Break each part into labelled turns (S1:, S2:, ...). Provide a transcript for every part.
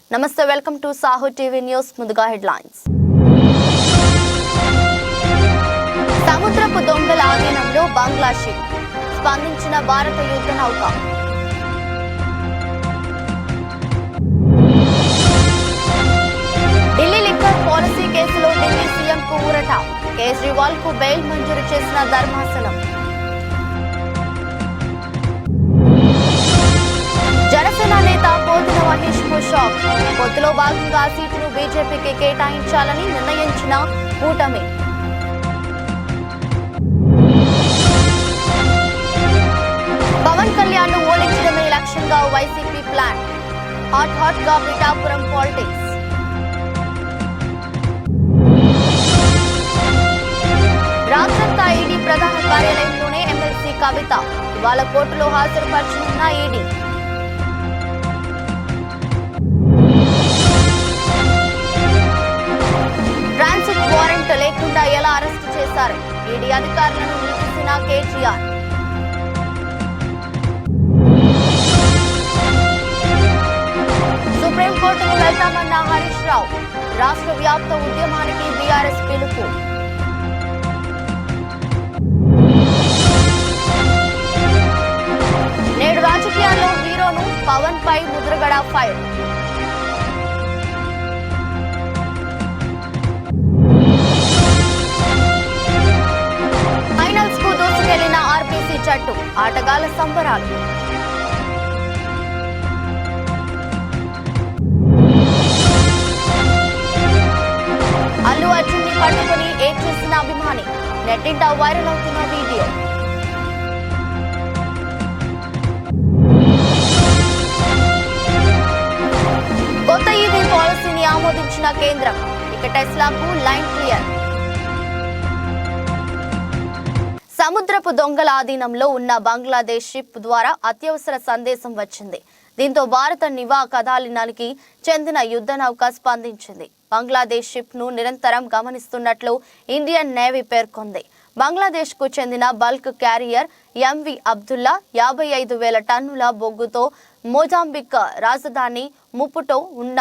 S1: నమస్తే, welcome to Saaho TV news. ముందుగా headlines. సముద్రపు దొంగల ఆధీనంలో బంగ్లా షిప్, స్పందించిన భారత యుద్ధ నౌక. ఢిల్లీ లిక్కర్ పాలసీ కేసులో ఢిల్లీ సీఎంకు ఊరట, కేజ్రీవాల్ కు బెయిల్ మంజూరు చేసిన ధర్మాసనం. జనసేన నేత పోతుల మహేష్ కు షాక్, పొత్తులో భాగంగా సీటును బీజేపీకి కేటాయించాలని నిర్ణయించిన కూటమి. పవన్ కళ్యాణ్ ను ఓడించడమే లక్ష్యంగా వైసీపీ ప్లాన్, హాట్ గా పిఠాపురం పాలిటిక్స్. రాత్రంతా ఈడీ ప్రధాన కార్యాలయంలోనే ఎమ్మెల్సీ కవిత, ఇవాళ కోర్టులో హాజరుపరచనున్న ఈడీ. ట్రాన్సిట్ వారెంట్ లేకుండా ఎలా అరెస్టు చేశారు, ఈడీ అధికారులను నిలిపిసిన కేటీఆర్. సుప్రీంకోర్టుకు వెళ్తామన్న హరీష్ రావు, రాష్ట్ర వ్యాప్త ఉద్యమానికి బీఆర్ఎస్ పిలుపు. నేడు రాజకీయాల్లో హీరోను పవన్ పై ముద్రగడ ఫైర్. ఫైనల్స్ కు దూసుకెళ్లిన ఆర్బీసీ జట్టు, ఆటగాళ్ల సంబరాలు. అల్లు అర్జున్ ని పట్టుకుని ఏడ్ చేసిన అభిమాని, నెట్టింట వైరల్ అవుతున్న వీడియో. కొత్త ఈవీ పాలసీని ఆమోదించిన కేంద్రం, ఇక టెస్లాకు లైన్ క్లియర్. సముద్రపు దొంగల ఆధీనంలో ఉన్న బంగ్లాదేశ్ షిప్ ద్వారా అత్యవసర సందేశం వచ్చింది. దీంతో భారత నివా కదాలినానికి చెందిన యుద్ధ నౌక స్పందించింది. బంగ్లాదేశ్ షిప్ ను నిరంతరం గమనిస్తున్నట్లు ఇండియన్ నేవీ పేర్కొంది. బంగ్లాదేశ్ కు చెందిన బల్క్ క్యారియర్ ఎంవి అబ్దుల్లా 55,000 టన్నుల బొగ్గుతో మొజాంబిక్ రాజధాని ముపుటో ఉన్న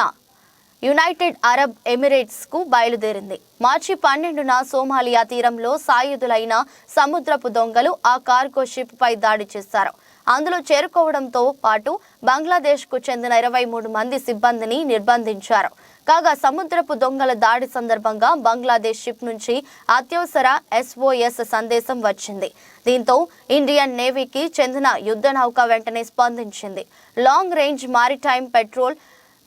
S1: యునైటెడ్ అరబ్ ఎమిరేట్స్ కు బయలుదేరింది. మార్చి 12న సోమాలియా తీరంలో సాయుధులైన సముద్రపు దొంగలు ఆ కార్గో షిప్ పై దాడి చేశారు. అందులో చేరుకోవడంతో పాటు బంగ్లాదేశ్ కు చెందిన 23 మంది సిబ్బందిని నిర్బంధించారు. కాగా సముద్రపు దొంగల దాడి సందర్భంగా బంగ్లాదేశ్ షిప్ నుంచి అత్యవసర SOS సందేశం వచ్చింది. దీంతో ఇండియన్ నేవీకి చెందిన యుద్ధ నౌక వెంటనే స్పందించింది. లాంగ్ రేంజ్ మారిటైమ్ పెట్రోల్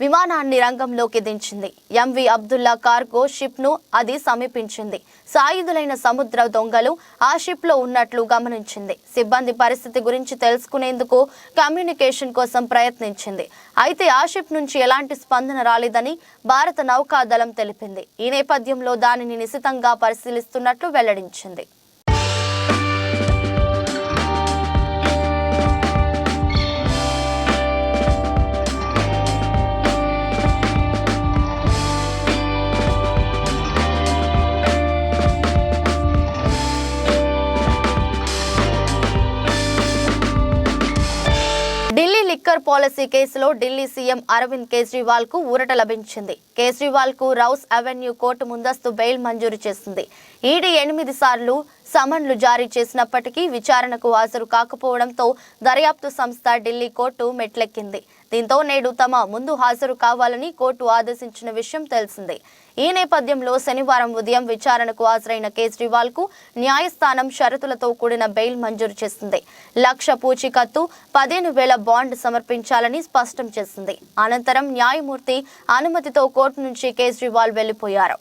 S1: విమానాన్ని రంగంలోకి దించింది. ఎంవి అబ్దుల్లా కార్గో షిప్ ను అది సమీపించింది. సాయుధులైన సముద్ర దొంగలు ఆ షిప్ లో ఉన్నట్లు గమనించింది. సిబ్బంది పరిస్థితి గురించి తెలుసుకునేందుకు కమ్యూనికేషన్ కోసం ప్రయత్నించింది. అయితే ఆ షిప్ నుంచి ఎలాంటి స్పందన రాలేదని భారత నౌకాదళం తెలిపింది. ఈ నేపథ్యంలో దానిని నిశితంగా పరిశీలిస్తున్నట్లు వెల్లడించింది. ఢిల్లీ లిక్కర్ పాలసీ కేసులో ఢిల్లీ సీఎం అరవింద్ కేజ్రీవాల్ కు ఊరట లభించింది. కేజ్రీవాల్ కు రౌస్ అవెన్యూ కోర్టు ముందస్తు బెయిల్ మంజూరు చేసింది. ఈడీ 8 సార్లు సమన్లు జారీ చేసినప్పటికీ విచారణకు హాజరు కాకపోవడంతో దర్యాప్తు సంస్థ ఢిల్లీ కోర్టు మెట్లెక్కింది. దీంతో నేడు తమ ముందు హాజరు కావాలని కోర్టు ఆదేశించిన విషయం తెలిసిందే. ఈ నేపథ్యంలో శనివారం ఉదయం విచారణకు హాజరైన కేజ్రీవాల్ కు న్యాయస్థానం షరతులతో కూడిన బెయిల్ మంజూరు చేసింది. 1,00,000 పూచీకత్తు, 15,000 బాండ్ సమర్పించాలని స్పష్టం చేసింది. అనంతరం న్యాయమూర్తి అనుమతితో కోర్టు నుంచి కేజ్రీవాల్ వెళ్లిపోయారు.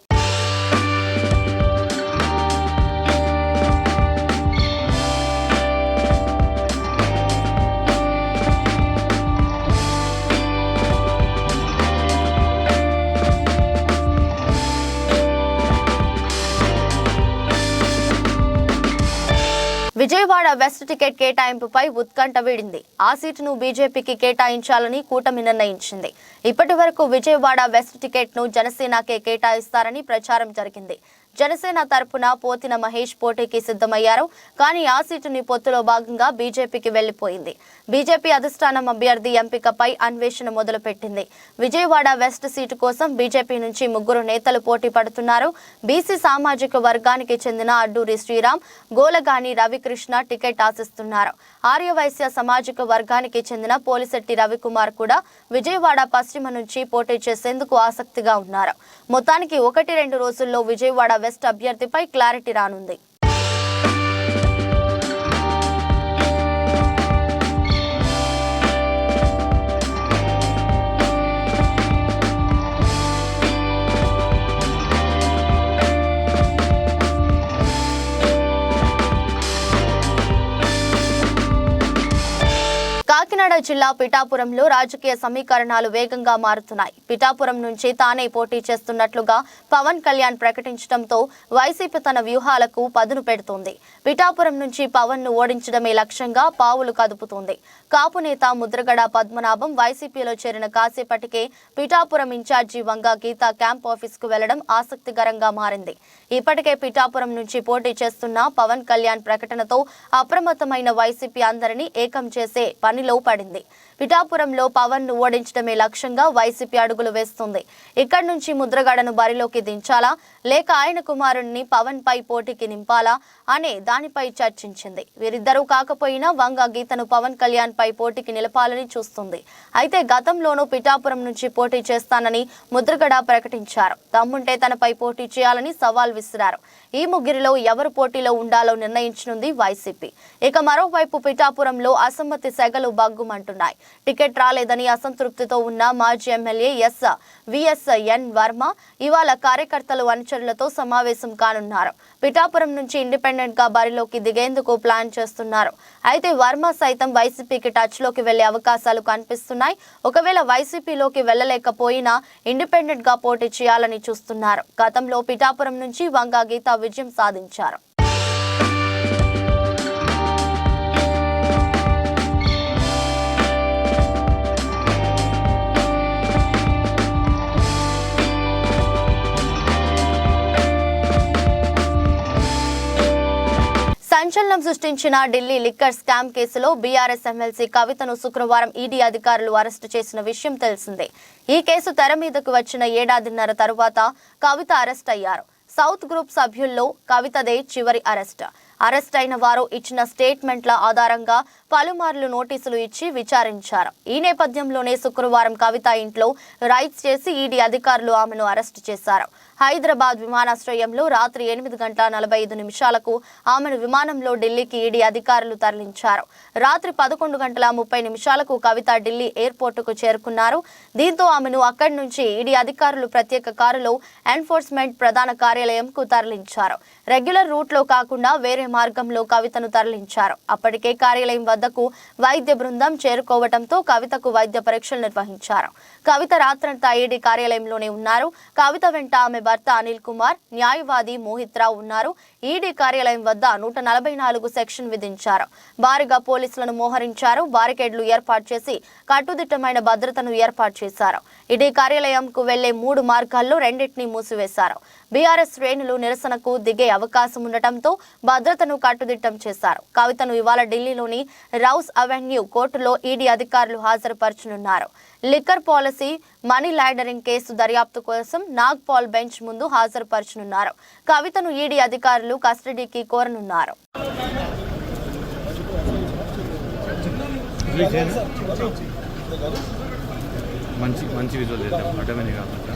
S1: విజయవాడ వెస్ట్ టికెట్ కేటాయింపుపై ఉత్కంఠ వీడింది. ఆ సీటును బీజేపీకి కేటాయించాలని కూటమి నిర్ణయించింది. ఇప్పటి వరకు విజయవాడ వెస్ట్ టికెట్ ను జనసేనకే కేటాయిస్తారని ప్రచారం జరిగింది. జనసేన తరపున పోతిన మహేష్ పోటీకి సిద్ధమయ్యారు. కానీ ఆ సీటుని పొత్తులో భాగంగా బీజేపీకి వెళ్లిపోయింది. బీజేపీ అధిష్టానం అభ్యర్థి ఎంపికపై అన్వేషణ మొదలుపెట్టింది. విజయవాడ వెస్ట్ సీటు కోసం బీజేపీ నుంచి 3 నేతలు పోటీ పడుతున్నారు. బీసీ సామాజిక వర్గానికి చెందిన అడ్డూరి శ్రీరామ్, గోలగాని రవికృష్ణ టికెట్ ఆశిస్తున్నారు. ఆర్యవైశ్య సామాజిక వర్గానికి చెందిన పోలిశెట్టి రవికుమార్ కూడా విజయవాడ పశ్చిమ నుంచి పోటీ చేసేందుకు ఆసక్తిగా ఉన్నారు. మొత్తానికి 1-2 రోజుల్లో విజయవాడ వెస్ట్ అభ్యర్థిపై క్లారిటీ రానుంది. కాకినాడ జిల్లా పిఠాపురంలో రాజకీయ సమీకరణాలు వేగంగా మారుతున్నాయి. పిఠాపురం నుంచి తానే పోటీ చేస్తున్నట్లుగా పవన్ కళ్యాణ్ ప్రకటించడంతో వైసీపీ తన వ్యూహాలకు పదును పెడుతోంది. పిఠాపురం నుంచి పవన్ ను ఓడించడమే లక్ష్యంగా పావులు కదుపుతోంది. కాపు నేత ముద్రగడ పద్మనాభం వైసీపీలో చేరిన కాసేపటికే పిఠాపురం ఇన్ఛార్జి వంగ గీత క్యాంప్ ఆఫీస్ కు వెళ్లడం ఆసక్తికరంగా మారింది. ఇప్పటికే పిఠాపురం నుంచి పోటీ చేస్తున్న పవన్ కళ్యాణ్ ప్రకటనతో అప్రమత్తమైన వైసీపీ అందరినీ ఏకం చేసే పనిలో పడింది. పిఠాపురంలో పవన్ ను ఓడించడమే లక్ష్యంగా వైసీపీ అడుగులు వేస్తుంది. ఇక్కడి నుంచి ముద్రగడను బరిలోకి దించాలా లేక ఆయన కుమారుణ్ణి పవన్ పై పోటీకి నింపాలా అనే దానిపై చర్చించింది. వీరిద్దరూ కాకపోయినా వంగ గీతను పవన్ కళ్యాణ్ పై పోటీకి నిలపాలని చూస్తుంది. అయితే గతంలోనూ పిఠాపురం నుంచి పోటీ చేస్తానని ముద్రగడ ప్రకటించారు. తమ్ముంటే తనపై పోటీ చేయాలని సవాల్ విసిరారు. ఈ ముగ్గురిలో ఎవరు పోటీలో ఉండాలో నిర్ణయించనుంది వైసీపీ. ఇక మరోవైపు పిఠాపురంలో అసమ్మతి సెగలు బగ్గుమంటున్నాయి. టికెట్ రాలేదని అసంతృప్తితో ఉన్న మాజీ ఎమ్మెల్యే విఎస్ఎన్ వర్మ ఇవాళ కార్యకర్తలు అనుచరులతో సమావేశం కానున్నారు. పిఠాపురం నుంచి ఇండిపెండెంట్ గా బరిలోకి దిగేందుకు ప్లాన్ చేస్తున్నారు. అయితే వర్మ సైతం వైసీపీకి టచ్ లోకి వెళ్లే అవకాశాలు కనిపిస్తున్నాయి. ఒకవేళ వైసీపీలోకి వెళ్లలేకపోయినా ఇండిపెండెంట్ గా పోటీ చేయాలని చూస్తున్నారు. గతంలో పిఠాపురం నుంచి వంగ గీత విజయం సాధించారు. సంచలనం సృష్టించిన ఢిల్లీ లిక్కర్ స్కామ్ కేసులో బీఆర్ఎస్ ఎమ్మెల్సీ కవితను శుక్రవారం ఈడీ అధికారులు అరెస్టు చేసిన విషయం తెలిసిందే. ఈ కేసు తెర మీదకు వచ్చిన 1.5 తరువాత కవిత అరెస్ట్ అయ్యారు. సౌత్ గ్రూప్ సభ్యుల్లో కవితదే చివరి అరెస్ట్ అయిన వారు ఇచ్చిన స్టేట్మెంట్ల ఆధారంగా పలుమార్లు నోటీసులు ఇచ్చి విచారించారు. ఈ నేపథ్యంలోనే శుక్రవారం కవిత ఇంట్లో రైడ్స్ చేసి ఈడీ అధికారులు ఆమెను అరెస్టు చేశారు. హైదరాబాద్ విమానాశ్రయంలో రాత్రి 8:45 ఆమెను విమానంలో ఢిల్లీకి ఈడీ అధికారులు తరలించారు. రాత్రి 11:30 కవిత ఢిల్లీ ఎయిర్పోర్టుకు చేరుకున్నారు. దీంతో ఆమెను అక్కడి నుంచి ఈడీ అధికారులు ప్రత్యేక కారులో ఎన్ఫోర్స్మెంట్ ప్రధాన కార్యాలయంకు తరలించారు. రెగ్యులర్ రూట్లో కాకుండా వేరే మార్గంలో కవితను తరలించారు. అప్పటికే కార్యాలయం వద్దకు వైద్య బృందం చేరుకోవడంతో కవితకు వైద్య పరీక్షలు నిర్వహించారు. కవిత రాత్రంతా ఈడీ కార్యాలయంలోనే ఉన్నారు. కవిత వెంట ఆమె భర్త అనిల్ కుమార్, న్యాయవాది మోహిత్ రావు ఉన్నారు. ఈడీ కార్యాలయం వద్ద 144 సెక్షన్ విధించారు. భారీగా పోలీసులను మోహరించారు. బారికేడ్లు ఏర్పాటు చేసి కట్టుదిట్టమైన భద్రతను ఏర్పాటు చేశారు. ఈడీ కార్యాలయంకు వెళ్లే 3 మార్గాల్లో 2 మూసివేశారు. బీఆర్ఎస్ శ్రేణులు నిరసనకు దిగే అవకాశం ఉండటంతో భద్రతను కట్టుదిట్టం చేశారు. కవితను ఇవాళ ఢిల్లీలోని రౌస్ అవెన్యూ కోర్టులో ఈడీ అధికారులు హాజరుపరచనున్నారు. Liquor policy, money laundering case దర్యాప్తు కోసం నాగ్పాల్ బెంచ్ ముందు హాజరుపరచనున్నారు. కవితను ఈడీ అధికారులు కస్టడీకి కోరనున్నారు.
S2: మంచి విజువల్ చేద్దాం. అడ్డమని కాకుండా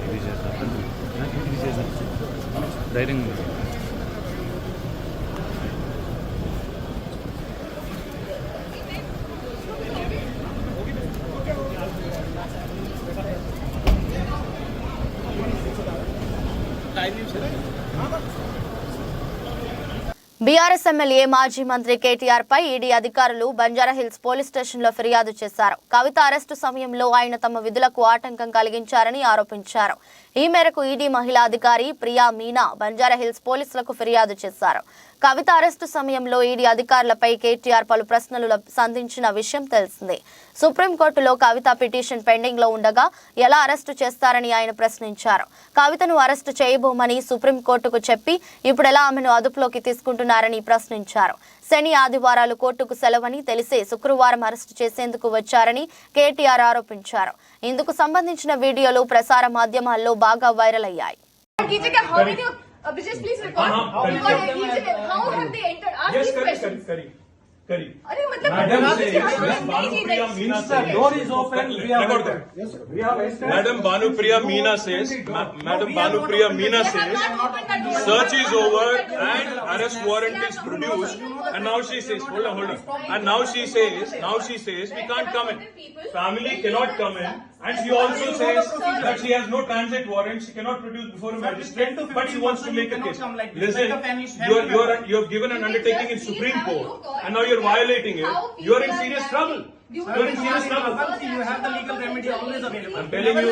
S2: ఇది చేద్దాం. ధైర్యంగా ఉంది.
S1: బీఆర్ఎస్ ఎమ్మెల్యే మాజీ మంత్రి కేటీఆర్ పై ఈడీ అధికారులు బంజారాహిల్స్ పోలీస్ స్టేషన్లో ఫిర్యాదు చేశారు. కవిత అరెస్టు సమయంలో ఆయన తమ విధులకు ఆటంకం కలిగించారని ఆరోపించారు. ఈ మేరకు ఈడీ మహిళా అధికారి ప్రియా మీనా బంజారాహిల్స్ పోలీసులకు ఫిర్యాదు చేశారు. కవిత అరెస్టు సమయంలో ఈడీ అధికారులపై కేటీఆర్ పలు ప్రశ్నలు సంధించిన విషయం తెలిసిందే. సుప్రీంకోర్టులో కవిత పిటిషన్ పెండింగ్ లో ఉండగా ఎలా అరెస్టు చేస్తారని ఆయన ప్రశ్నించారు. కవితను అరెస్టు చేయబోమని సుప్రీంకోర్టుకు చెప్పి ఇప్పుడు ఎలా ఆమెను అదుపులోకి తీసుకుంటున్నారని ప్రశ్నించారు. శని ఆదివారాలు కోర్టుకు సెలవని తెలిసే శుక్రవారం అరెస్టు చేసేందుకు వచ్చారని కేటీఆర్ ఆరోపించారు. ఇందుకు సంబంధించిన వీడియోలు ప్రసార మాధ్యమాల్లో బాగా వైరల్ అయ్యాయి.
S3: Madam Bhanupriya Meena says, search is over and arrest warrant is produced, and now she says, hold on, and now she says we can't come in. Family cannot come in, and she also says that she has no transit warrant, she cannot produce before a magistrate, but she wants to make a case. Listen, you have given an undertaking in Supreme Court, and now you're violating it. You are in serious trouble. You're in serious trouble.
S4: You have the legal remedy always available.
S3: I'm telling you,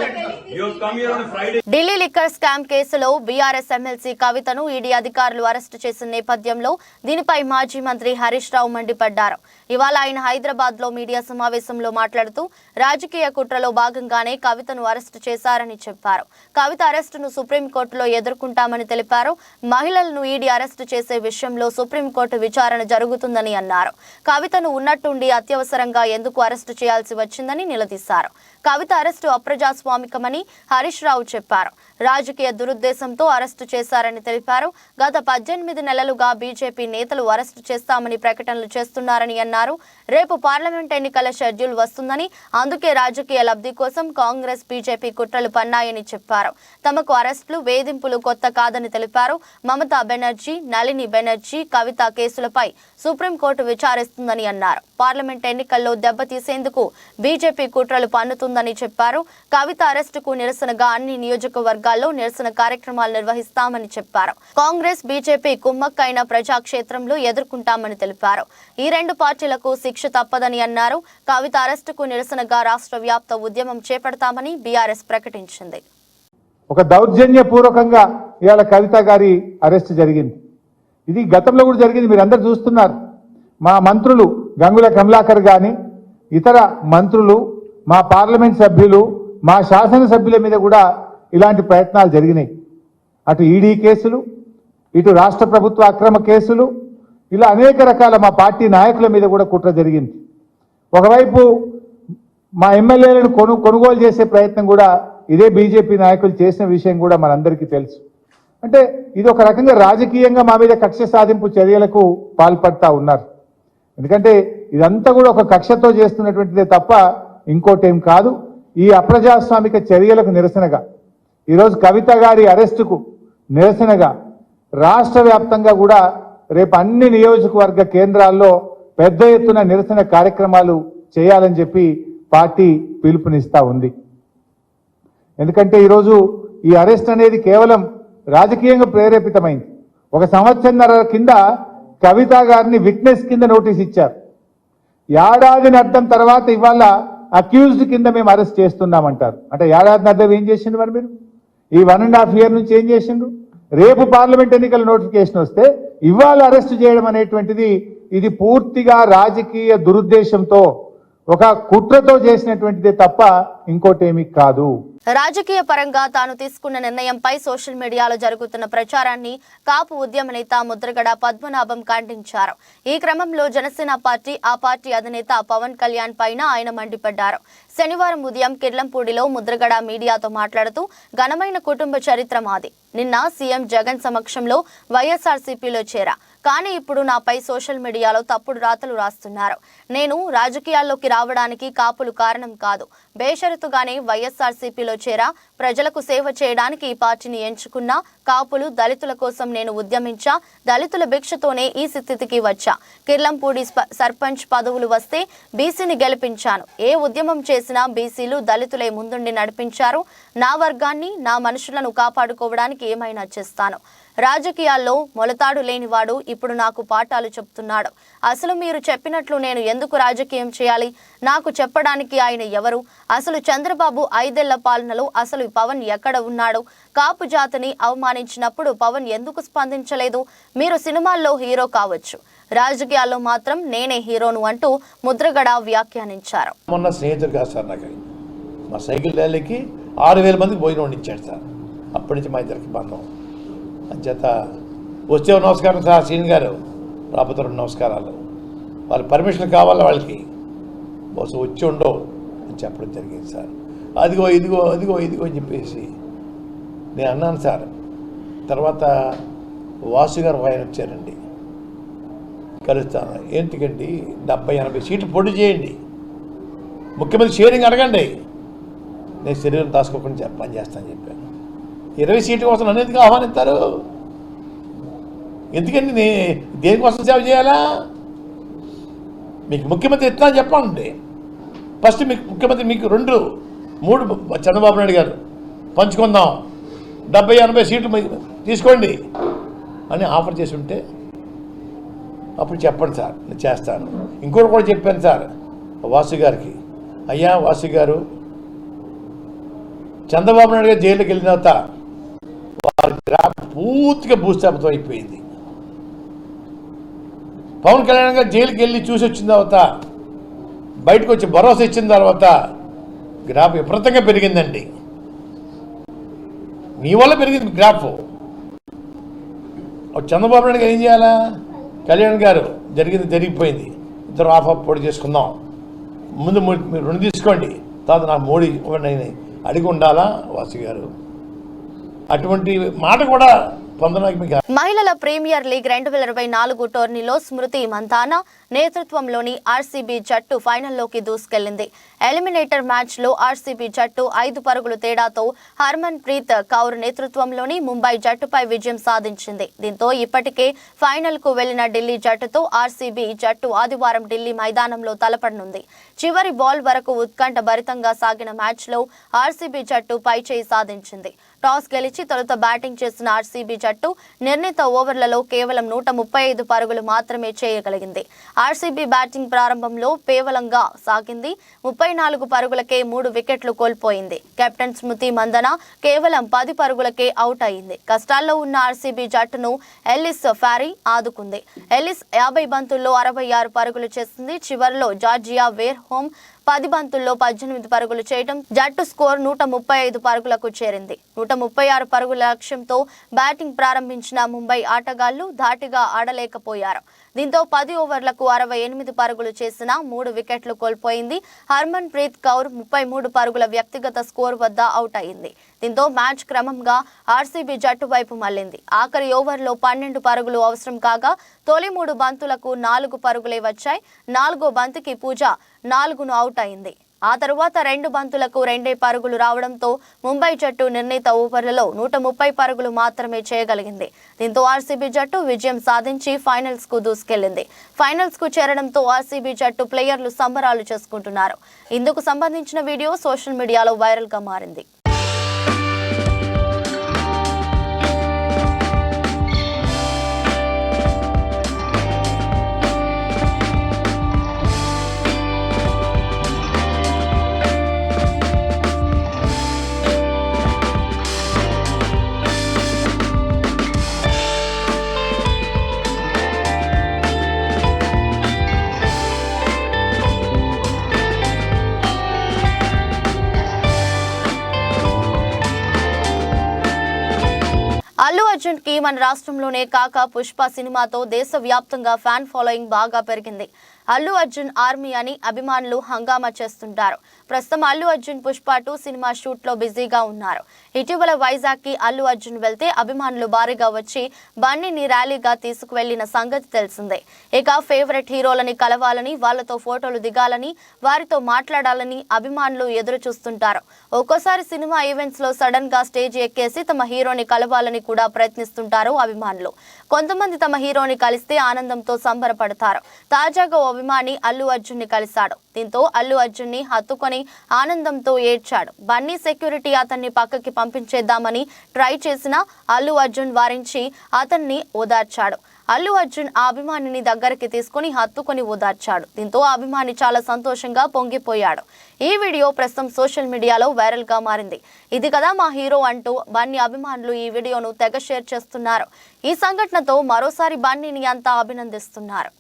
S3: you have come here on a Friday.
S1: Delhi liquor scam కేసులో BRS MLC కవితను ED అధికారులు arrest చేసిన నేపథ్యంలో దీనిపై మాజీ మంత్రి హరీష్ రావు మండిపడ్డారు. ఇవాళ ఆయన హైదరాబాద్ లో మీడియా సమావేశంలో మాట్లాడుతూ రాజకీయ కుట్రలో భాగంగానే కవితను అరెస్టు చేశారని చెప్పారు. కవిత అరెస్టును సుప్రీంకోర్టులో ఎదుర్కొంటామని తెలిపారు. మహిళలను ఈడీ అరెస్టు చేసే విషయంలో సుప్రీంకోర్టు విచారణ జరుగుతుందని అన్నారు. కవితను ఉన్నట్టుండి అత్యవసరంగా ఎందుకు అరెస్టు చేయాల్సి వచ్చిందని నిలదీశారు. కవిత అరెస్టు అప్రజాస్వామికమని హరీష్ రావు చెప్పారు. రాజకీయ దురుద్దేశంతో అరెస్టు చేశారని తెలిపారు. గత 18 నెలలుగా బీజేపీ నేతలు అరెస్టు చేస్తామని ప్రకటనలు చేస్తున్నారని అన్నారు. రేపు పార్లమెంట్ ఎన్నికల షెడ్యూల్ వస్తుందని, అందుకే రాజకీయ లబ్ధి కోసం కాంగ్రెస్ బీజేపీ కుట్రలు పన్నాయని చెప్పారు. తమకు అరెస్టులు, వేధింపులు కొత్త కాదని తెలిపారు. మమతా బెనర్జీ, నళిని బెనర్జీ, కవిత కేసులపై సుప్రీంకోర్టు విచారిస్తుందని అన్నారు. పార్లమెంట్ ఎన్నికల్లో దెబ్బతీసేందుకు బీజేపీ కుట్రలు పన్నుతుందని చెప్పారు. కవిత అరెస్టుకు నిరసనగా అన్ని నియోజకవర్గాల్లో నిరసన కార్యక్రమాలు నిర్వహిస్తామని చెప్పారు. కాంగ్రెస్ బీజేపీ కుమ్మక్కైన ప్రజాక్షేత్రంలో ఎదుర్కొంటామని తెలిపారు. ఈ రెండు పార్టీలకు శిక్ష తప్పదని అన్నారు. కవిత అరెస్టుకు నిరసనగా రాష్ట్ర వ్యాప్త ఉద్యమం చేపడతామని బీఆర్ఎస్ ప్రకటించింది.
S5: ఒక దౌర్జన్యపూర్వకంగా ఇవాళ కవిత గారి అరెస్ట్ జరిగింది. ఇది గతంలో కూడా జరిగింది, మీరు అందరు చూస్తున్నారు. మా మంత్రులు గంగుల కమలాకర్ గాని, ఇతర మంత్రులు, మా పార్లమెంట్ సభ్యులు, మా శాసనసభ్యుల మీద కూడా ఇలాంటి ప్రయత్నాలు జరిగినాయి. అటు ఈడీ కేసులు, ఇటు రాష్ట్ర ప్రభుత్వ అక్రమ కేసులు, ఇలా అనేక రకాల మా పార్టీ నాయకుల మీద కూడా కుట్ర జరిగింది. ఒకవైపు మా ఎమ్మెల్యేలను కొనుగోలు చేసే ప్రయత్నం కూడా ఇదే బీజేపీ నాయకులు చేసిన విషయం కూడా మనందరికీ తెలుసు. అంటే ఇది ఒక రకంగా రాజకీయంగా మా మీద కక్ష సాధింపు చర్యలకు పాల్పడతా ఉన్నారు. ఎందుకంటే ఇదంతా కూడా ఒక కక్షతో చేస్తున్నటువంటిదే తప్ప ఇంకోటేం కాదు. ఈ అప్రజాస్వామిక చర్యలకు నిరసనగా ఈరోజు కవిత గారి అరెస్టుకు నిరసనగా రాష్ట్ర వ్యాప్తంగా కూడా రేపు అన్ని నియోజకవర్గ కేంద్రాల్లో పెద్ద ఎత్తున నిరసన కార్యక్రమాలు చేయాలని చెప్పి పార్టీ పిలుపునిస్తా ఉంది. ఎందుకంటే ఈరోజు ఈ అరెస్ట్ అనేది కేవలం రాజకీయంగా ప్రేరేపితమైంది. 1 సంవత్సరంన్నర కింద కవిత గారిని విట్నెస్ కింద నోటీస్ ఇచ్చారు. ఏడాదిని అర్థం తర్వాత ఇవాళ అక్యూజ్డ్ కింద మేము అరెస్ట్ చేస్తున్నామంటారు. అంటే ఏడాదిని అర్థం ఏం చేసిండు మరి మీరు? ఈ 1.5 years నుంచి ఏం చేసిండు? రేపు పార్లమెంట్ ఎన్నికల నోటిఫికేషన్ వస్తే ఇవాళ అరెస్ట్ చేయడం అనేటువంటిది ఇది పూర్తిగా రాజకీయ దురుద్దేశంతో, ఒక కుట్రతో చేసినటువంటిదే తప్ప ఇంకోటేమీ కాదు.
S1: రాజకీయ పరంగా తాను తీసుకున్న నిర్ణయంపై సోషల్ మీడియాలో జరుగుతున్న ప్రచారాన్ని కాపు ఉద్యమ నేత ముద్రగడ పద్మనాభం ఖండించారు. ఈ క్రమంలో జనసేన పార్టీ, ఆ పార్టీ అధినేత పవన్ కళ్యాణ్ పైన ఆయన మండిపడ్డారు. శనివారం ఉదయం కిర్లంపూడిలో ముద్రగడ మీడియాతో మాట్లాడుతూ ఘనమైన కుటుంబ చరిత్ర మాది. నిన్న సీఎం జగన్ సమక్షంలో వైఎస్ఆర్సీపీలో చేరా, కానీ ఇప్పుడు నాపై సోషల్ మీడియాలో తప్పుడు రాతలు రాస్తున్నారు. నేను రాజకీయాల్లోకి రావడానికి కాపులు కారణం కాదు. బేషరతుగానే వైఎస్ఆర్సీపీలో చేరా, ప్రజలకు సేవ చేయడానికి ఈ పార్టీని ఎంచుకున్నా. కాపులు, దళితుల కోసం నేను ఉద్యమించా. దళితుల భిక్షతోనే ఈ స్థితికి వచ్చా. కిర్లంపూడి సర్పంచ్ పదవులు వస్తే బీసీని గెలిపించాను. ఏ ఉద్యమం చేసినా బీసీలు, దళితులే ముందుండి నడిపించారు. నా వర్గాన్ని, నా మనుషులను కాపాడుకోవడానికి ఏమైనా చేస్తాను. రాజకీయాల్లో మొలతాడు లేనివాడు ఇప్పుడు నాకు పాఠాలు చెప్తున్నాడు. అసలు మీరు చెప్పినట్లు నేను ఎందుకు రాజకీయం చేయాలి? నాకు చెప్పడానికి ఆయన ఎవరు? అసలు చంద్రబాబు 5 ఏళ్ల పాలనలో అసలు పవన్ ఎక్కడ ఉన్నాడు? కాపు జాతిని అవమానించినప్పుడు పవన్ ఎందుకు స్పందించలేదు? మీరు సినిమాల్లో హీరో కావచ్చు, రాజకీయాల్లో మాత్రం నేనే హీరోను అంటూ ముద్రగడ వ్యాఖ్యానించారు.
S6: మొన్న స్నేహితుడు కాదు సార్, నాకు మా సైకిల్ ర్యాలీకి 6,000 మందికి భోజనం వండించాడు సార్. అప్పటి నుంచి మా ఇద్దరికి బంధం. అంచేత వచ్చే నమస్కారం సార్ సీన్ గారు, రాబోతే 2 నమస్కారాలు. వాళ్ళ పర్మిషన్ కావాలా వాళ్ళకి, బస్సు వచ్చి ఉండవు అని చెప్పడం జరిగింది సార్. అదిగో ఇదిగో అదిగో ఇదిగో అని చెప్పేసి నేను అన్నాను సార్. తర్వాత వాసు గారు ఆయన వచ్చారండి, కలుస్తాను. ఏంటికండి 70-80 సీట్లు పోటీ చేయండి, ముఖ్యమంత్రి షేరింగ్ అడగండి, నేను శరీరం దాచుకోకుండా పని చేస్తానని చెప్పాను. 20 సీట్ల కోసం నన్ను ఎందుకు ఆహ్వానిస్తారు? ఎందుకండి దేనికోసం సేవ చేయాలా? మీకు ముఖ్యమంత్రి ఎట్లా చెప్పండి. ఫస్ట్ మీకు ముఖ్యమంత్రి మీకు 2, 3 చంద్రబాబు నాయుడు గారు పంచుకుందాం, 70-80 సీట్లు తీసుకోండి అని ఆఫర్ చేసి ఉంటే అప్పుడు చెప్పండి సార్, నేను చేస్తాను. ఇంకోటి కూడా చెప్పాను సార్ వాసు గారికి, అయ్యా వాసు గారు, చంద్రబాబు నాయుడు గారు జైలుకి వెళ్ళిన తర్వాత వారి గ్రాఫ్ పూర్తిగా భూస్థాపితం అయిపోయింది. పవన్ కళ్యాణ్ గారు జైలుకి వెళ్ళి చూసి వచ్చిన తర్వాత బయటకు వచ్చి భరోసా ఇచ్చిన తర్వాత గ్రాఫ్ విపరీతంగా పెరిగిందండి. మీ వల్ల పెరిగింది గ్రాఫ్. చంద్రబాబు నాయుడు గారు ఏం చేయాలా? కళ్యాణ్ గారు జరిగిపోయింది, ఇద్దరు ఆఫ్ పోటీ చేసుకుందాం, ముందు మీరు 2 తీసుకోండి, తర్వాత నాకు 3 ఇవ్వండి అడిగి ఉండాలా వాసు గారు? అటువంటి మాట కూడా పొందడానికి మీకు.
S1: మహిళల ప్రీమియర్ లీగ్ 2024 టోర్నీలో స్మృతి మంథానా నేతృత్వంలోని ఆర్సీబీ జట్టు ఫైనల్లోకి దూసుకెళ్లింది. ఎలిమినేటర్ మ్యాచ్ లో ఆర్సీబీ జట్టు 5 పరుగుల తేడాతో హర్మన్ ప్రీత్ కౌర్ నేతృత్వంలోని ముంబై జట్టుపై విజయం సాధించింది. దీంతో ఇప్పటికే ఫైనల్ కు వెళ్లిన ఢిల్లీ జట్టుతో ఆర్సీబీ జట్టు ఆదివారం ఢిల్లీ మైదానంలో తలపడనుంది. చివరి బాల్ వరకు ఉత్కంఠ భరితంగా సాగిన మ్యాచ్ లో ఆర్సీబీ జట్టు పైచేయి సాధించింది. టాస్ గెలిచి తొలుత బ్యాటింగ్ చేసిన ఆర్సీబీ జట్టు నిర్ణీత ఓవర్లలో కేవలం 135 పరుగులు మాత్రమే చేయగలిగింది. ఆర్సీబీ బ్యాటింగ్ ప్రారంభంలో పేవలంగా సాగింది. 34 పరుగులకే 3 వికెట్లు కోల్పోయింది. కెప్టెన్ స్మృతి మందన కేవలం 10 పరుగులకే అవుట్ అయింది. కష్టాల్లో ఉన్న ఆర్సీబీ జట్టును ఎల్లిస్ ఫారీ ఆదుకుంది. ఎల్లిస్ 50 బంతుల్లో 66 పరుగులు చేసింది. చివరిలో జార్జియా వేర్ హోమ్ 10 బంతుల్లో 18 పరుగులు చేయడం జట్టు స్కోర్ 135 పరుగులకు చేరింది. 136 పరుగుల లక్ష్యంతో బ్యాటింగ్ ప్రారంభించిన ముంబై ఆటగాళ్లు ధాటిగా ఆడలేకపోయారు. దీంతో 10 ఓవర్లకు 68 పరుగులు చేసిన 3 వికెట్లు కోల్పోయింది. హర్మన్ ప్రీత్ కౌర్ 33 పరుగుల వ్యక్తిగత స్కోర్ వద్ద అవుట్ అయింది. దీంతో మ్యాచ్ క్రమంగా ఆర్సీబీ జట్టు వైపు మళ్లింది. ఆఖరి ఓవర్లో 12 పరుగులు అవసరం కాగా తొలి 3 బంతులకు 4 పరుగులే వచ్చాయి. 4వ బంతికి పూజ 4ను అవుట్ అయింది. ఆ తరువాత 2 బంతులకు 2 పరుగులు రావడంతో ముంబై జట్టు నిర్ణీత ఓవర్లలో 130 పరుగులు మాత్రమే చేయగలిగింది. దీంతో ఆర్సీబీ జట్టు విజయం సాధించి ఫైనల్స్ కు దూసుకెళ్లింది. ఫైనల్స్ కు చేరడంతో ఆర్సీబీ జట్టు ప్లేయర్లు సంబరాలు చేసుకుంటున్నారు. ఇందుకు సంబంధించిన వీడియో సోషల్ మీడియాలో వైరల్ గా మారింది. అల్లు అర్జున్ కి మన రాష్ట్రంలోనే కాక పుష్ప సినిమాతో దేశవ్యాప్తంగా ఫ్యాన్ ఫాలోయింగ్ బాగా పెరిగింది. అల్లు అర్జున్ ఆర్మీ అని అభిమానులు హంగామా చేస్తుంటారు. ప్రస్తుతం అల్లు అర్జున్ పుష్ప 2 సినిమా షూట్ లో బిజీగా ఉన్నారు. ఇటీవల వైజాగ్ కి అల్లు అర్జున్ వెళ్తే అభిమానులు భారీగా వచ్చి బన్నీని ర్యాలీగా తీసుకువెళ్లిన సంగతి తెలిసిందే. ఇక ఫేవరెట్ హీరోలని కలవాలని, వాళ్లతో ఫోటోలు దిగాలని, వారితో మాట్లాడాలని అభిమానులు ఎదురు చూస్తుంటారు. ఒక్కోసారి సినిమా ఈవెంట్స్ లో సడన్ గా స్టేజ్ ఎక్కేసి తమ హీరోని కలవాలని కూడా ప్రయత్నిస్తుంటారు అభిమానులు. కొంతమంది తమ హీరోని కలిస్తే ఆనందంతో సంబరపడతారు. తాజాగా ఓ అభిమాని అల్లు అర్జున్ ని కలిశాడు. దీంతో అల్లు అర్జున్ ని హత్తుకొని తీసుకొని ఆనందంతో ఏడ్చాడు. బన్నీ సెక్యూరిటీ అతన్ని పక్కకి పంపించేద్దామని ట్రై చేసినా అల్లు అర్జున్ వారించి అతన్ని ఓదార్చాడు. అల్లు అర్జున్ ఆ అభిమానిని దగ్గరికి తీసుకుని హత్తుకొని ఓదార్చాడు. దీంతో ఆ అభిమాని చాలా సంతోషంగా పొంగిపోయాడు. ఈ వీడియో ప్రస్తుతం సోషల్ మీడియాలో వైరల్ గా మారింది. ఇది కదా మా హీరో అంటూ బన్నీ అభిమానులు ఈ వీడియోను తెగ షేర్ చేస్తున్నారు. ఈ సంఘటనతో మరోసారి బన్నీని అంతా అభినందిస్తున్నారు.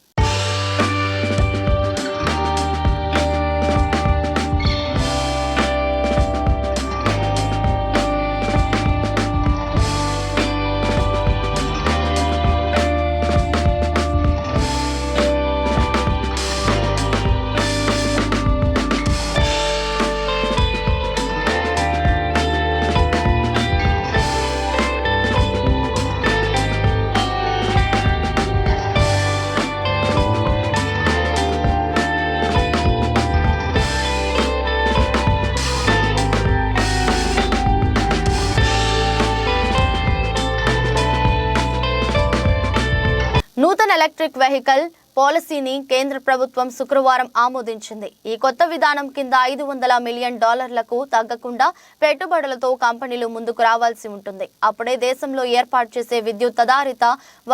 S1: నూతన ఎలక్ట్రిక్ వెహికల్ పాలసీని కేంద్ర ప్రభుత్వం శుక్రవారం ఆమోదించింది. ఈ కొత్త విధానం కింద $500 మిలియన్ తగ్గకుండా పెట్టుబడులతో కంపెనీలు ముందుకు రావాల్సి ఉంటుంది. అప్పుడే దేశంలో ఏర్పాటు చేసే విద్యుత్ ఆధారిత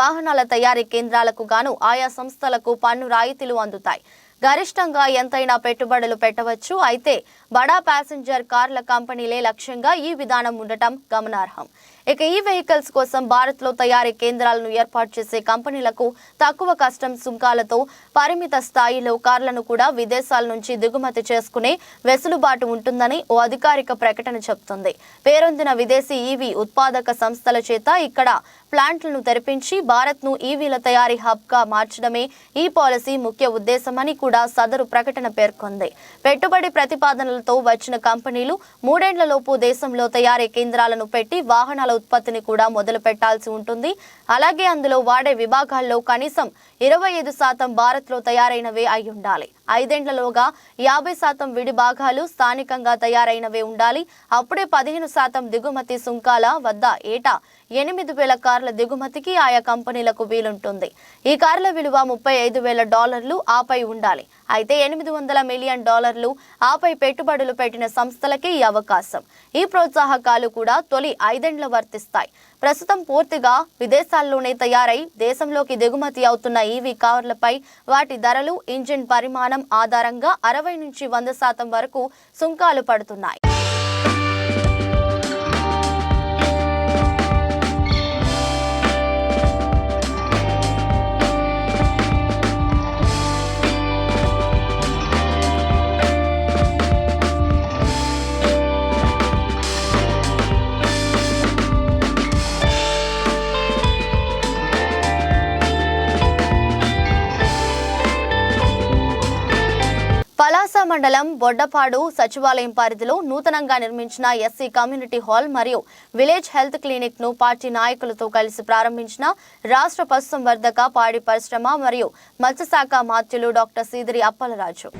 S1: వాహనాల తయారీ కేంద్రాలకు గాను ఆయా సంస్థలకు పన్ను రాయితీలు అందుతాయి. గరిష్టంగా ఎంతైనా పెట్టుబడులు పెట్టవచ్చు. అయితే బడా ప్యాసింజర్ కార్ల కంపెనీలే లక్ష్యంగా ఈ విధానం ఉండటం గమనార్హం. ఇక ఈ వెహికల్స్ కోసం భారత్లో తయారీ కేంద్రాలను ఏర్పాటు చేసే కంపెనీలకు తక్కువ కస్టమ్స్ సుంకాలతో పరిమిత స్థాయిలో కార్లను కూడా విదేశాల నుంచి దిగుమతి చేసుకునే వెసులుబాటు ఉంటుందని ఓ అధికారిక ప్రకటన చెబుతుంది. పేరొందిన విదేశీ ఈవీ ఉత్పాదక సంస్థల చేత ఇక్కడ ప్లాంట్లను తెరిపించి భారత్ను ఈవీల తయారీ హబ్గా మార్చడమే ఈ పాలసీ ముఖ్య ఉద్దేశమని కూడా సదరు ప్రకటన పేర్కొంది. పెట్టుబడి ప్రతిపాదనలతో వచ్చిన కంపెనీలు 3 ఏళ్లలోపు దేశంలో తయారీ కేంద్రాలను పెట్టి వాహనాల ఉత్పత్తిని కూడా మొదలు పెట్టాల్సి ఉంటుంది. అలాగే అందులో వాడే విభాగాల్లో కనీసం 25% భారత్లో తయారైనవే అయి ఉండాలి. 5 ఏళ్లలోగా 50% విడి భాగాలు స్థానికంగా తయారైనవే ఉండాలి. అప్పుడే 15% దిగుమతి సుంకాల వద్ద ఏటా 8,000 కార్ల దిగుమతికి ఆయా కంపెనీలకు వీలుంటుంది. ఈ కార్ల విలువ $35,000 ఆపై ఉండాలి. అయితే $800 మిలియన్ ఆపై పెట్టుబడులు పెట్టిన సంస్థలకే ఈ అవకాశం. ఈ ప్రోత్సాహకాలు కూడా తొలి 5 ఏళ్ల వర్తిస్తాయి. ప్రస్తుతం పూర్తిగా విదేశాల్లోనే తయారై దేశంలోకి దిగుమతి అవుతున్న ఈవీ కార్లపై వాటి ధరలు, ఇంజిన్ పరిమాణం ఆధారంగా 60 నుంచి 100% వరకు సుంకాలు పడుతున్నాయి. పలాస మండలం బొడ్డపాడు సచివాలయం పరిధిలో నూతనంగా నిర్మించిన ఎస్సీ కమ్యూనిటీ హాల్ మరియు విలేజ్ హెల్త్ క్లినిక్ ను పార్టీ నాయకులతో కలిసి ప్రారంభించిన రాష్ట్ర పశుసంవర్ధక, పాడి పరిశ్రమ మరియు మత్స్యశాఖ మాత్యులు డాక్టర్ సీదిరి అప్పలరాజు.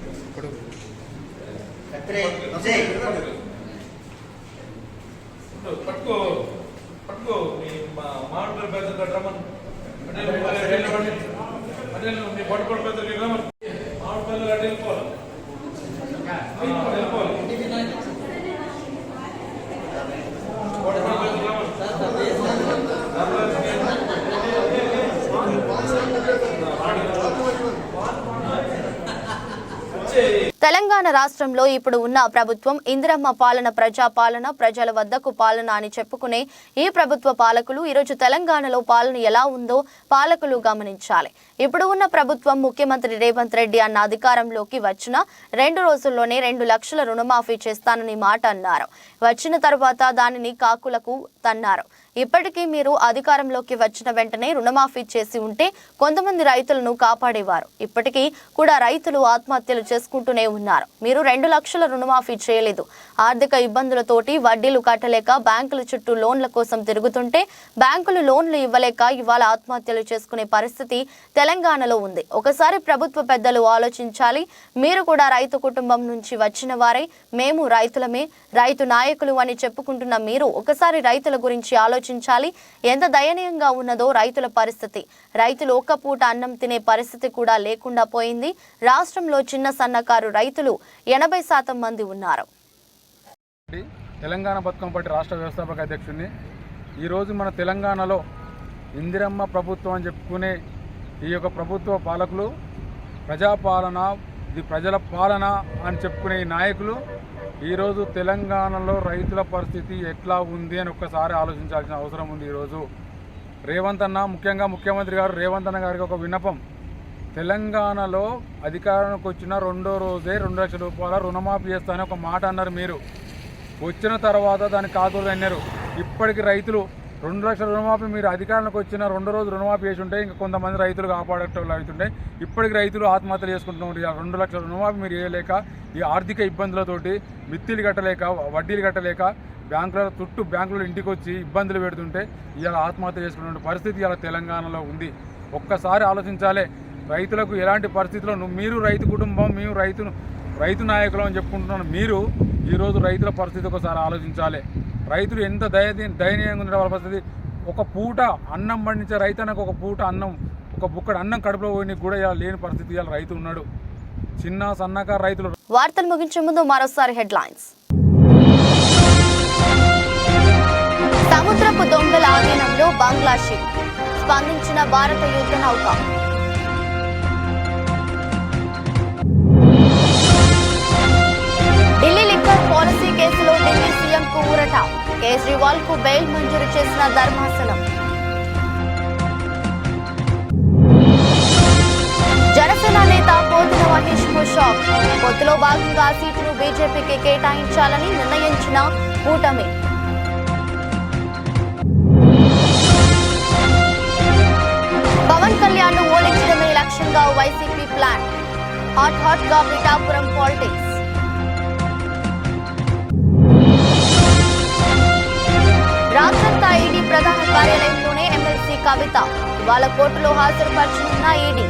S1: తెలంగాణ రాష్ట్రంలో ఇప్పుడు ఉన్న ప్రభుత్వం ఇందిరమ్మ పాలన, ప్రజాపాలన, ప్రజల వద్దకు పాలన అని చెప్పుకునే ఈ ప్రభుత్వ పాలకులు ఈరోజు తెలంగాణలో పాలన ఎలా ఉందో పాలకులు గమనించాలి. ఇప్పుడు ఉన్న ప్రభుత్వం ముఖ్యమంత్రి రేవంత్ రెడ్డి అన్న అధికారంలోకి వచ్చిన 2 రోజుల్లోనే 2 లక్షల రుణమాఫీ చేస్తానని మాట అన్నారు. వచ్చిన తర్వాత దానిని కాకులకు తన్నారు. ఇప్పటికీ మీరు అధికారంలోకి వచ్చిన వెంటనే రుణమాఫీ చేసి ఉంటే కొంతమంది రైతులను కాపాడేవారు. ఇప్పటికీ కూడా రైతులు ఆత్మహత్యలు చేసుకుంటూనే ఉన్నారు. మీరు 2 లక్షల రుణమాఫీ చేయలేదు. ఆర్థిక ఇబ్బందులతోటి వడ్డీలు కట్టలేక బ్యాంకుల చుట్టూ లోన్ల కోసం తిరుగుతుంటే బ్యాంకులు లోన్లు ఇవ్వలేక ఇవాళ ఆత్మహత్యలు చేసుకునే పరిస్థితి తెలంగాణలో ఉంది. ఒకసారి ప్రభుత్వ పెద్దలు ఆలోచించాలి. మీరు కూడా రైతు కుటుంబం నుంచి వచ్చిన వారే. మేము రైతులమే, రైతు నాయకులు అని చెప్పుకుంటున్న మీరు ఒకసారి రైతుల గురించి ఆలోచించాలి. ఆలోచించాలి. ఎంత దయనీయంగా ఉన్నదో రైతుల పరిస్థితి. రైతులు ఒక్క పూట అన్నం తినే పరిస్థితి కూడా లేకుండా పోయింది. రాష్ట్రంలో చిన్న సన్నకారు రైతులు 80% మంది ఉన్నారు.
S7: తెలంగాణ బతుకమ్మ పార్టీ రాష్ట్ర వ్యవస్థాపక అధ్యక్షుడిని. ఈరోజు మన తెలంగాణలో ఇందిరమ్మ ప్రభుత్వం అని చెప్పుకునే ఈ యొక్క ప్రభుత్వ పాలకులు ప్రజాపాలన, ఇది ప్రజల పాలన అని చెప్పుకునే ఈ నాయకులు ఈరోజు తెలంగాణలో రైతుల పరిస్థితి ఎట్లా ఉంది అని ఒక్కసారి ఆలోచించాల్సిన అవసరం ఉంది. ఈరోజు రేవంత్ అన్న, ముఖ్యంగా ముఖ్యమంత్రి గారు రేవంత్ అన్న గారికి ఒక విన్నపం. తెలంగాణలో అధికారానికి వచ్చిన రెండో రోజే 2 లక్షల రూపాయల రుణమాఫీ చేస్తానని ఒక మాట అన్నారు. మీరు వచ్చిన తర్వాత దాన్ని కాదులు అన్నారు. ఇప్పటికి రైతులు 2 లక్షల రుణమాఫీ మీరు అధికారంలోకి వచ్చిన 2 రోజులు రుణమాఫీ చేసి ఉంటే ఇంకా కొంతమంది రైతులు కాపాడేటోళ్ళు అవుతుండే. ఇప్పటికి రైతులు ఆత్మహత్యలు చేసుకుంటున్నారు. 2 లక్షల రుణమాఫీ మీరు చేయలేక, ఈ ఆర్థిక ఇబ్బందులతోటి మిత్తిలు కట్టలేక, వడ్డీలు కట్టలేక, బ్యాంకుల ఇంటికి వచ్చి ఇబ్బందులు పెడుతుంటే ఇవాళ ఆత్మహత్య చేసుకునే పరిస్థితి ఇవాళ తెలంగాణలో ఉంది. ఒక్కసారి ఆలోచించాలి. రైతులకు ఎలాంటి పరిస్థితుల్లో మీరు రైతు కుటుంబం, మేము రైతు నాయకులు అని చెప్పుకుంటున్నాను. మీరు ఈరోజు రైతుల పరిస్థితి ఒకసారి ఆలోచించాలి. రైతులు ఎంత దయనీయంగా ఉండే వాళ్ళ పరిస్థితి. ఒక పూట అన్నం పండించే రైతన్నకు ఒక పూట అన్నం, ఒక బుక్కడు అన్నం కడుపులో పోయి కూడా ఇలా లేని పరిస్థితి ఇవాళ రైతు ఉన్నాడు. చిన్న సన్నకారు రైతులు.
S1: వార్తలు ముగించే ముందు మరోసారి హెడ్లైన్స్. సముద్రపు దొంగల ఆధీనంలో బంగ్లా షిప్, స్పందించిన భారత యుద్ధ నౌక. ఢిల్లీ లిక్కర్ పాలసీ కేసులో ఢిల్లీ సీఎంకు ఊరట. కేజ్రీవాల్ కు బెయిల్ మంజూరు చేసిన ధర్మాసనం. జనసేన నేత పోతుల మహేష్ కు షాక్. పొత్తులో భాగంగా సీటును బీజేపీకి కేటాయించాలని నిర్ణయించిన కూటమి. పవన్ కళ్యాణ్ ను ఓడించడమే లక్ష్యంగా వైసీపీ ప్లాన్. హాట్ గా పిఠాపురం పాలిటిక్స్. రాత్రంతా ఈడీ ప్రధాన కార్యాలయంలోనే ఎమ్మెల్సీ కవిత. ఇవాళ కోర్టులో హాజరుపరచనున్న ఈడీ.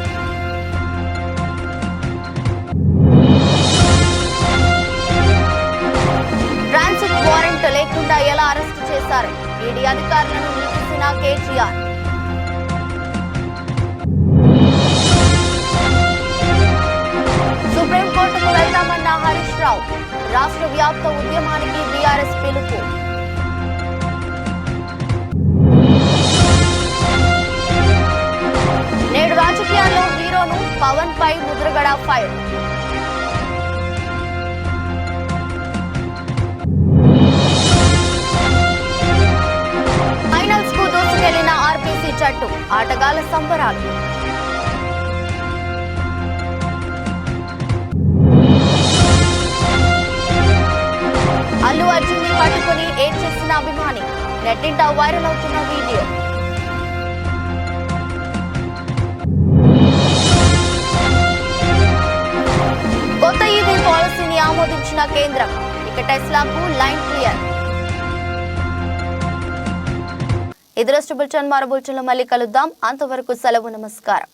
S1: ట్రాన్సిట్ వారెంట్ లేకుండా ఎలా అరెస్టు చేశారు? ఈడీ అధికారులను నిలిపిసిన కేటీఆర్. సుప్రీంకోర్టుకు వెళ్తామన్న హరీష్ రావు. రాష్ట్ర వ్యాప్త ఉద్యమానికి బీఆర్ఎస్ పిలుపు. నేడు రాజకీయాల్లో హీరోను పవన్ పై ముద్రగడ ఫైర్. ఫైనల్స్ కు దూసుకెళ్లిన ఆర్బీసీ జట్టు. ఆటగాళ్ల సంబరాలు. అల్లు అర్జున్ ని పట్టుకుని ఏడ్చేసిన అభిమాని. నెట్టింట వైరల్ అవుతున్న వీడియో. కొత్త ఈవీ పాలసీని ఆమోదించిన కేంద్రం. ఇక టెస్లాకు లైన్ క్లియర్. ఇది రాష్ట్ర బులెటిన్. మరో బులెటిన్లో మళ్ళీ కలుద్దాం. అంతవరకు సెలవు. నమస్కారం.